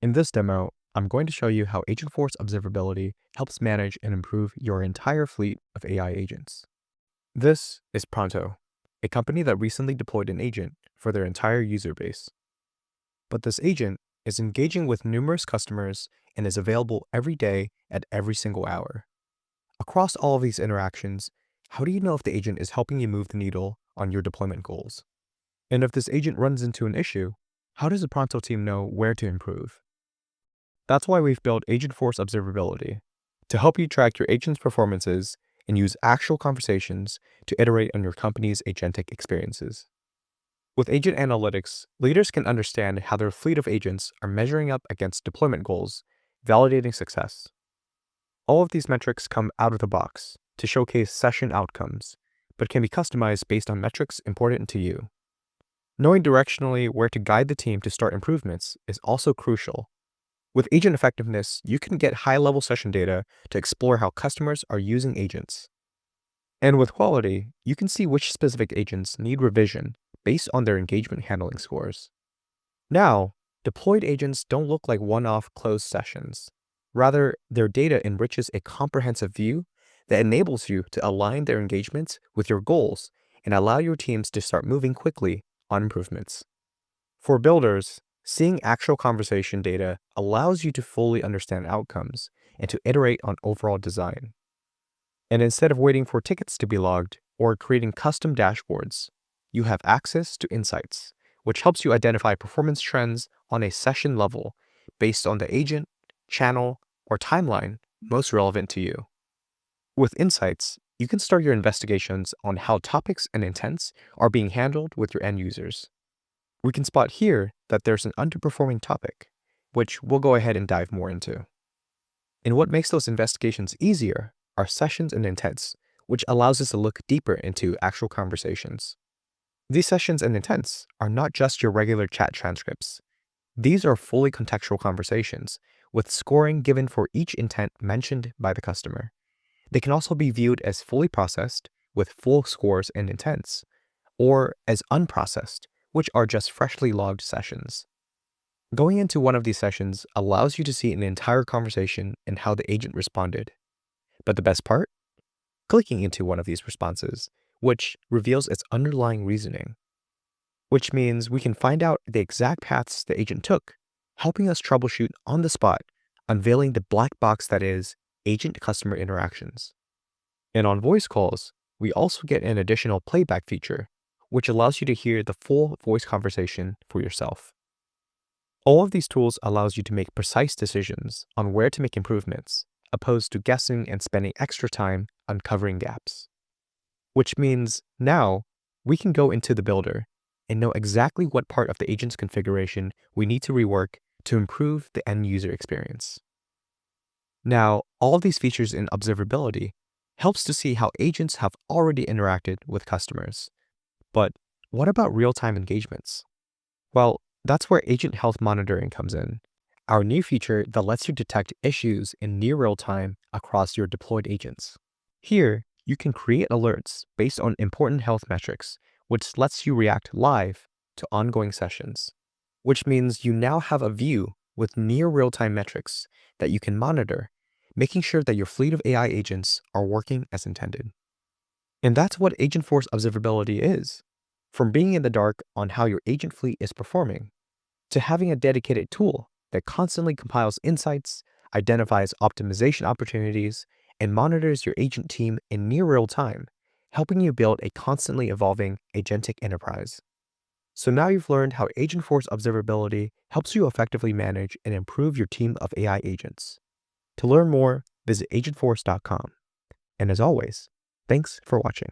In this demo, I'm going to show you how Agentforce Observability helps manage and improve your entire fleet of AI agents. This is Pronto, a company that recently deployed an agent for their entire user base. But this agent is engaging with numerous customers and is available every day at every single hour. Across all of these interactions, how do you know if the agent is helping you move the needle on your deployment goals? And if this agent runs into an issue, how does the Pronto team know where to improve? That's why we've built Agentforce Observability, to help you track your agent's performances and use actual conversations to iterate on your company's agentic experiences. With Agent Analytics, leaders can understand how their fleet of agents are measuring up against deployment goals, validating success. All of these metrics come out of the box to showcase session outcomes, but can be customized based on metrics important to you. Knowing directionally where to guide the team to start improvements is also crucial. With agent effectiveness, you can get high-level session data to explore how customers are using agents. And with quality, you can see which specific agents need revision based on their engagement handling scores. Now, deployed agents don't look like one-off closed sessions. Rather, their data enriches a comprehensive view that enables you to align their engagements with your goals and allow your teams to start moving quickly on improvements. For builders, seeing actual conversation data allows you to fully understand outcomes and to iterate on overall design. And instead of waiting for tickets to be logged or creating custom dashboards, you have access to insights, which helps you identify performance trends on a session level based on the agent, channel, or timeline most relevant to you. With insights, you can start your investigations on how topics and intents are being handled with your end users. We can spot here that there's an underperforming topic, which we'll go ahead and dive more into. And what makes those investigations easier are sessions and intents, which allows us to look deeper into actual conversations. These sessions and intents are not just your regular chat transcripts. These are fully contextual conversations, with scoring given for each intent mentioned by the customer. They can also be viewed as fully processed, with full scores and intents, or as unprocessed, which are just freshly logged sessions. Going into one of these sessions allows you to see an entire conversation and how the agent responded. But the best part? Clicking into one of these responses, which reveals its underlying reasoning. Which means we can find out the exact paths the agent took, helping us troubleshoot on the spot, unveiling the black box that is agent-customer interactions. And on voice calls, we also get an additional playback feature, which allows you to hear the full voice conversation for yourself. All of these tools allows you to make precise decisions on where to make improvements, opposed to guessing and spending extra time uncovering gaps. Which means now we can go into the builder and know exactly what part of the agent's configuration we need to rework to improve the end user experience. Now, all of these features in observability helps to see how agents have already interacted with customers. But what about real-time engagements? Well, that's where agent health monitoring comes in, our new feature that lets you detect issues in near real time across your deployed agents. Here, you can create alerts based on important health metrics, which lets you react live to ongoing sessions, which means you now have a view with near real-time metrics that you can monitor, making sure that your fleet of AI agents are working as intended. And that's what Agentforce Observability is. From being in the dark on how your agent fleet is performing, to having a dedicated tool that constantly compiles insights, identifies optimization opportunities, and monitors your agent team in near real time, helping you build a constantly evolving agentic enterprise. So now you've learned how Agentforce Observability helps you effectively manage and improve your team of AI agents. To learn more, visit agentforce.com. And as always, thanks for watching.